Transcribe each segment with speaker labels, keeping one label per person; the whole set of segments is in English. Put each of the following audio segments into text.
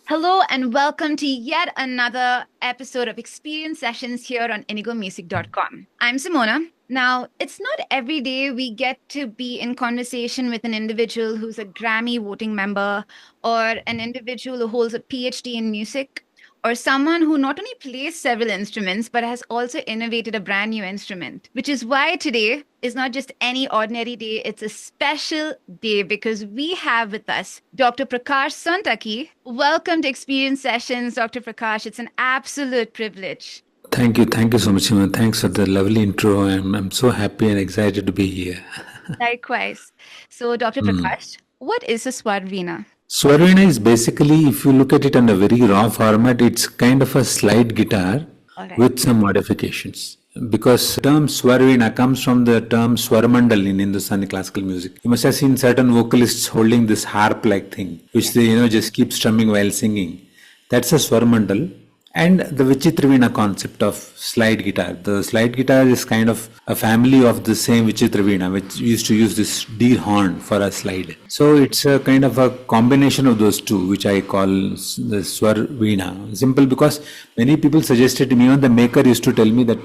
Speaker 1: Hello and welcome to yet another episode of Xperience Sessions here on indigomusic.com. I'm Simona. Now, it's not every day we get to be in conversation with an individual who's a Grammy voting member, or an individual who holds a PhD in music, or someone who not only plays several instruments but has also innovated a brand new instrument. Which is why today is not just any ordinary day, it's a special day because we have with us Dr. Prakash Sontakke. Welcome to Xperience Sessions, Dr. Prakash. It's an absolute privilege.
Speaker 2: Thank you so much, Simon. Thanks for the lovely intro. I'm so happy and excited to be here.
Speaker 1: Likewise. So, Dr. Prakash, what is a Swarveena?
Speaker 2: Swarveena is basically, if you look at it in a very raw format, it's kind of a slide guitar with some modifications. Because the term Swarveena comes from the term Swarmandal in Hindustani classical music. You must have seen certain vocalists holding this harp-like thing, which they just keep strumming while singing. That's a Swarmandal. And the Vichitraveena concept of slide guitar. The slide guitar is kind of a family of the same Vichitraveena, which used to use this deer horn for a slide. So it's a kind of a combination of those two, which I call the Swarveena. Simple because many people suggested to me, even the maker used to tell me that,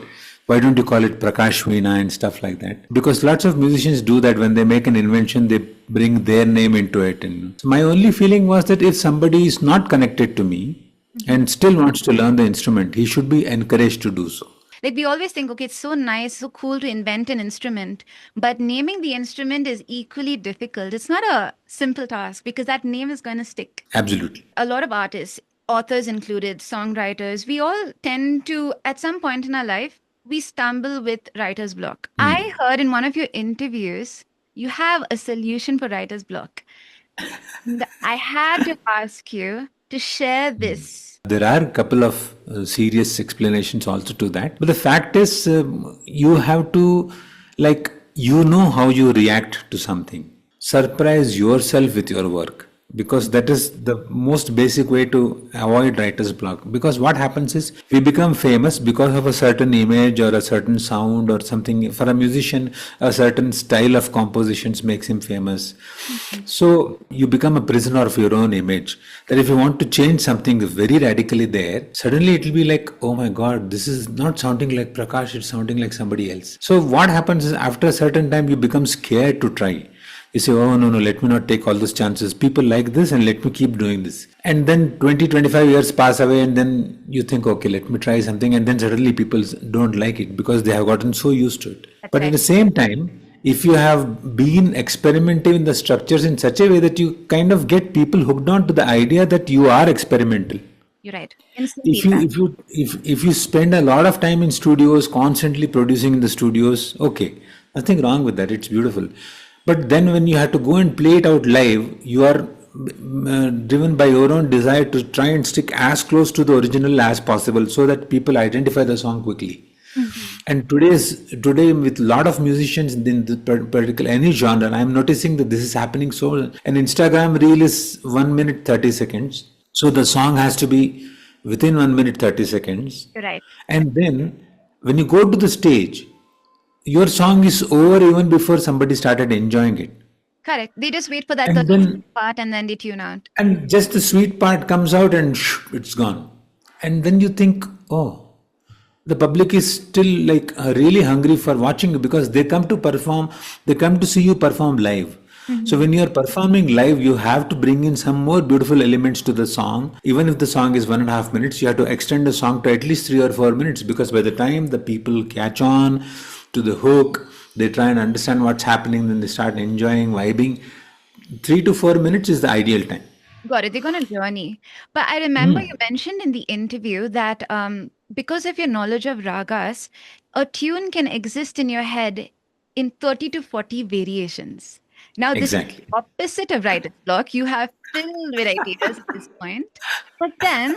Speaker 2: why don't you call it Prakash Veena and stuff like that? Because lots of musicians do that when they make an invention, they bring their name into it. And so my only feeling was that if somebody is not connected to me, and still wants to learn the instrument, he should be encouraged to do so.
Speaker 1: Like we always think, okay, it's so nice, so cool to invent an instrument, but naming the instrument is equally difficult. It's not a simple task because that name is going to stick.
Speaker 2: Absolutely.
Speaker 1: A lot of artists, authors included, songwriters, we all tend to, at some point in our life, we stumble with writer's block. I heard in one of your interviews, you have a solution for writer's block. And I had to ask you to share this.
Speaker 2: There are a couple of serious explanations also to that. But the fact is, you have to, how you react to something. Surprise yourself with your work. Because that is the most basic way to avoid writer's block. Because what happens is, we become famous because of a certain image or a certain sound or something. For a musician, a certain style of compositions makes him famous. So you become a prisoner of your own image. That if you want to change something very radically there, suddenly it will be like, oh my God, this is not sounding like Prakash, it's sounding like somebody else. So what happens is, after a certain time, you become scared to try. You say, oh, no, let me not take all those chances. People like this and let me keep doing this. And then 20, 25 years pass away and then you think, okay, let me try something. And then suddenly people don't like it because they have gotten so used to it. But at the same time, if you have been experimenting in the structures in such a way that you kind of get people hooked on to the idea that you are experimental.
Speaker 1: You're right.
Speaker 2: If you spend a lot of time in studios, constantly producing in the studios, okay, nothing wrong with that. It's beautiful. But then when you have to go and play it out live, you are driven by your own desire to try and stick as close to the original as possible so that people identify the song quickly. And today with a lot of musicians in the particular any genre, I'm noticing that this is happening so. An Instagram reel is 1 minute 30 seconds. So the song has to be within 1 minute 30 seconds.
Speaker 1: Right.
Speaker 2: And then when you go to the stage, your song is over even before somebody started enjoying it.
Speaker 1: Correct. They just wait for that part and then they tune out.
Speaker 2: And just the sweet part comes out and it's gone. And then you think, oh, the public is still really hungry for watching you because they come to perform, they come to see you perform live. So when you're performing live, you have to bring in some more beautiful elements to the song. Even if the song is 1.5 minutes, you have to extend the song to at least 3 or 4 minutes because by the time the people catch on to the hook, they try and understand what's happening, then they start enjoying, vibing. 3 to 4 minutes is the ideal time.
Speaker 1: Got it. They're going to journey. But I remember you mentioned in the interview that because of your knowledge of ragas, a tune can exist in your head in 30 to 40 variations. Now, this is the opposite of writer's block. You have filled with ideas at this point. But then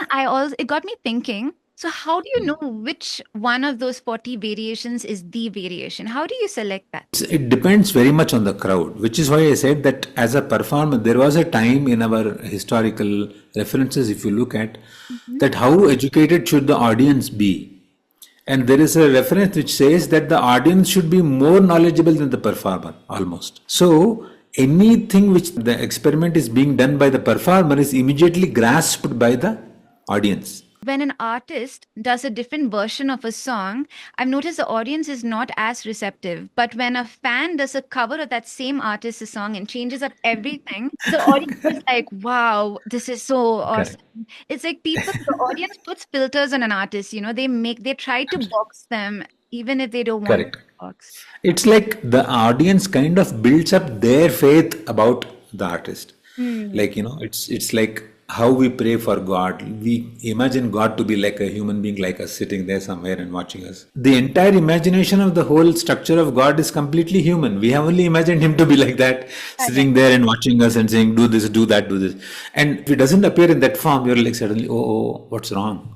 Speaker 1: it got me thinking, so how do you know which one of those 40 variations is the variation? How do you select that?
Speaker 2: It depends very much on the crowd, which is why I said that as a performer, there was a time in our historical references, if you look at, that how educated should the audience be? And there is a reference which says that the audience should be more knowledgeable than the performer, almost. So anything which the experiment is being done by the performer is immediately grasped by the audience.
Speaker 1: When an artist does a different version of a song, I've noticed the audience is not as receptive. But when a fan does a cover of that same artist's song and changes up everything, the audience is like, wow, this is so awesome.
Speaker 2: Correct.
Speaker 1: It's like the audience puts filters on an artist, they try to box them even if they don't want to
Speaker 2: Correct.
Speaker 1: box.
Speaker 2: It's like the audience kind of builds up their faith about the artist.
Speaker 1: Hmm.
Speaker 2: Like, it's like how we pray for God. We imagine God to be like a human being like us, sitting there somewhere and watching us. The entire imagination of the whole structure of God is completely human. We have only imagined him to be like that,
Speaker 1: Correct.
Speaker 2: sitting there and watching us and saying, do this, do that, do this. And if it doesn't appear in that form, you're like suddenly, what's wrong?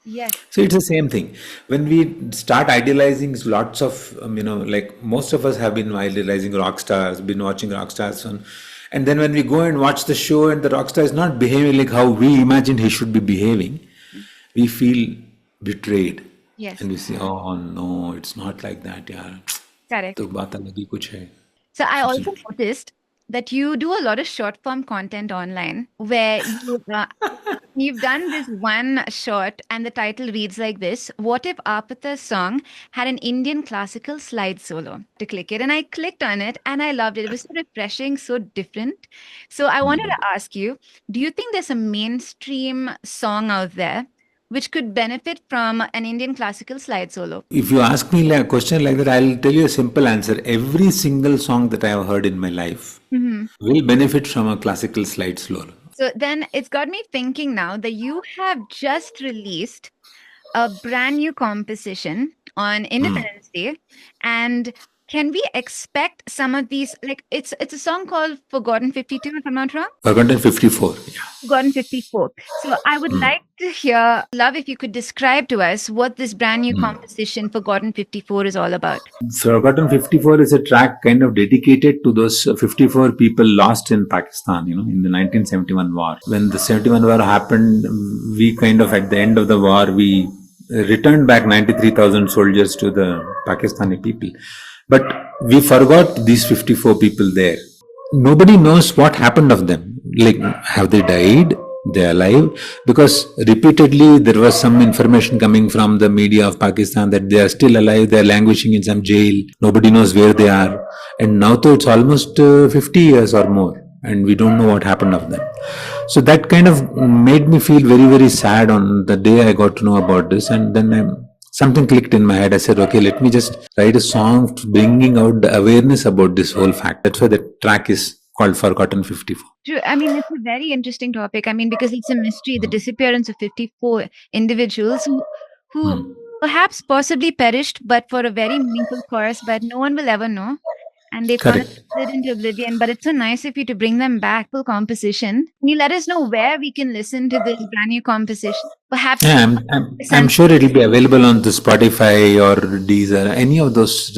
Speaker 1: Yes.
Speaker 2: So it's the same thing. When we start idealizing lots of, like most of us have been idealizing rock stars, been watching rock stars, and then when we go and watch the show and the rock star is not behaving like how we imagined he should be behaving, we feel betrayed.
Speaker 1: Yes.
Speaker 2: And we say, oh no, it's not like that, yaar.
Speaker 1: Correct.
Speaker 2: तो बात अलग ही कुछ है.
Speaker 1: So I also noticed that you do a lot of short form content online where you've done this one short and the title reads like this: What if Apata's song had an Indian classical slide solo? To click it. And I clicked on it and I loved it. It was so refreshing, so different. So I wanted to ask you, do you think there's a mainstream song out there which could benefit from an Indian classical slide solo?
Speaker 2: If you ask me like a question like that, I'll tell you a simple answer. Every single song that I have heard in my life
Speaker 1: Mm-hmm.
Speaker 2: will benefit from a classical slide solo.
Speaker 1: So then it's got me thinking now that you have just released a brand new composition on Independence Day. And can we expect some of these? Like it's a song called Forgotten 52, if I'm not wrong.
Speaker 2: Forgotten 54. Yeah.
Speaker 1: Forgotten 54. So I would like to love if you could describe to us what this brand new composition Forgotten 54 is all about.
Speaker 2: Forgotten 54 is a track kind of dedicated to those 54 people lost in Pakistan, in the 1971 war. When the 71 war happened, we kind of, at the end of the war, we returned back 93,000 soldiers to the Pakistani people. But we forgot these 54 people there. Nobody knows what happened of them. Like, have they died? They're alive? Because repeatedly there was some information coming from the media of Pakistan that they are still alive, they are languishing in some jail, nobody knows where they are. And now though it's almost 50 years or more, and we don't know what happened of them. So that kind of made me feel very, very sad on the day I got to know about this. And then something clicked in my head. I said, okay, let me just write a song bringing out the awareness about this whole fact. That's why the track is called Forgotten 54.
Speaker 1: True. I mean, it's a very interesting topic. I mean, because it's a mystery, the disappearance of 54 individuals who perhaps possibly perished, but for a very meaningful cause, but no one will ever know. And they've kind of
Speaker 2: Correct.
Speaker 1: slid into oblivion. But it's so nice of you to bring them back. Full composition. Can you let us know where we can listen to this brand new composition? Perhaps
Speaker 2: Yeah, I'm sure it'll be available on the Spotify or Deezer, any of those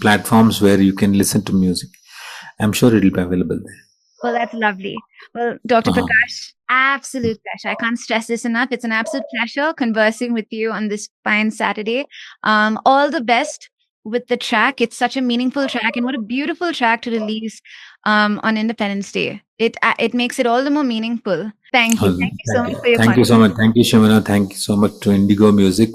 Speaker 2: platforms where you can listen to music. I'm sure it'll be available there.
Speaker 1: Well, that's lovely. Well, Dr. Prakash, absolute pleasure. I can't stress this enough. It's an absolute pleasure conversing with you on this fine Saturday. All the best with the track. It's such a meaningful track, and what a beautiful track to release on Independence Day. It makes it all the more meaningful. Thank you. Thank you so much for your
Speaker 2: Thank you so
Speaker 1: contribution.
Speaker 2: much. Thank you, Shimana. Thank you so much to Indigo Music